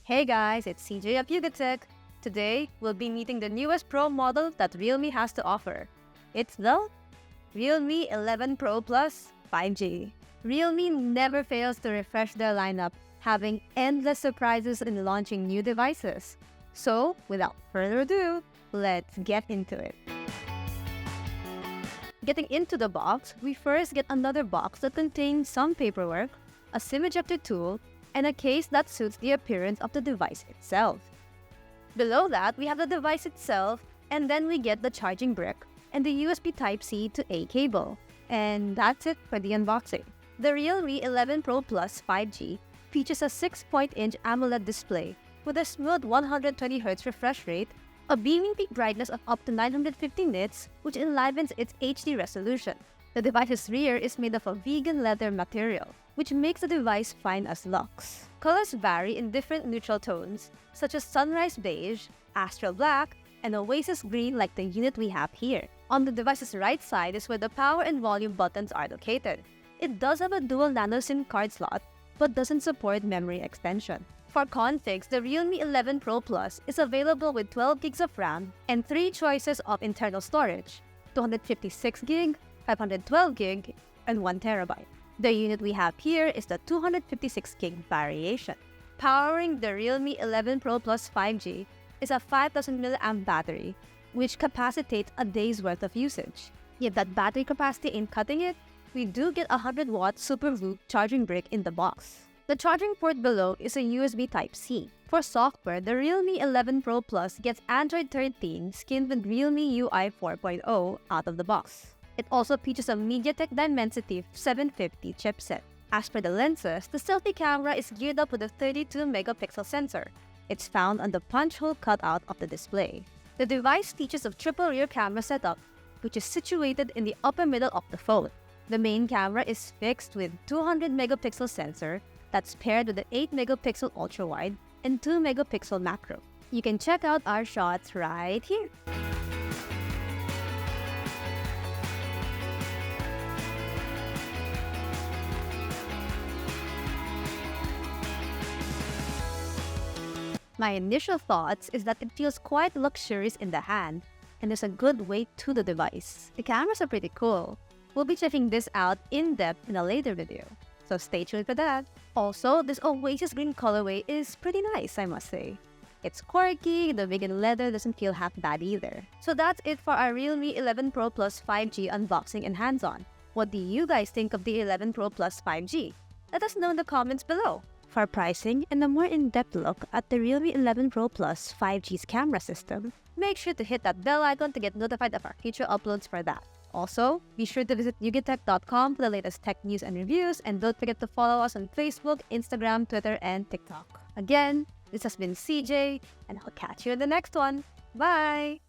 Hey guys, it's CJ of MediaTek. Today, we'll be meeting the newest Pro model that Realme has to offer. It's the Realme 11 Pro Plus 5G. Realme never fails to refresh their lineup, having endless surprises in launching new devices. So, without further ado, let's get into it. Getting into the box, we first get another box that contains some paperwork, a SIM ejector tool, and a case that suits the appearance of the device itself. Below that, we have the device itself, and then we get the charging brick and the USB Type-C to A cable. And that's it for the unboxing. The Realme 11 Pro Plus 5G features a 6-inch AMOLED display with a smooth 120Hz refresh rate, a beaming peak brightness of up to 950 nits, which enlivens its HD resolution. The device's rear is made of a vegan leather material, which makes the device fine as luxe. Colors vary in different neutral tones, such as sunrise beige, astral black, and oasis green like the unit we have here. On the device's right side is where the power and volume buttons are located. It does have a dual nano SIM card slot, but doesn't support memory extension. For configs, the Realme 11 Pro Plus is available with 12 gigs of RAM and 3 choices of internal storage: 256 gig, 512 gig, and 1 terabyte. The unit we have here is the 256 gig variation. Powering the Realme 11 Pro Plus 5G is a 5000 mAh battery, which capacitates a day's worth of usage. If that battery capacity ain't cutting it, we do get a 100-watt Super Loop charging brick in the box. The charging port below is a USB Type-C. For software, the Realme 11 Pro Plus gets Android 13 skinned with Realme UI 4.0 out of the box. It also features a MediaTek Dimensity 750 chipset. As for the lenses, the selfie camera is geared up with a 32-megapixel sensor. It's found on the punch hole cutout of the display. The device features a triple rear camera setup, which is situated in the upper middle of the phone. The main camera is fixed with 200-megapixel sensor that's paired with an 8-megapixel ultra-wide and 2-megapixel macro. You can check out our shots right here. My initial thoughts is that it feels quite luxurious in the hand, and there's a good weight to the device. The cameras are pretty cool. We'll be checking this out in depth in a later video, so stay tuned for that. Also, this oasis green colorway is pretty nice, I must say. It's quirky, the vegan leather doesn't feel half bad either. So that's it for our Realme 11 Pro Plus 5G unboxing and hands-on. What do you guys think of the 11 Pro Plus 5G? Let us know in the comments below. For pricing and a more in-depth look at the Realme 11 Pro Plus 5G's camera system, make sure to hit that bell icon to get notified of our future uploads for that. Also, be sure to visit MediaTek.com for the latest tech news and reviews, and don't forget to follow us on Facebook, Instagram, Twitter, and TikTok. Again, this has been CJ, and I'll catch you in the next one. Bye!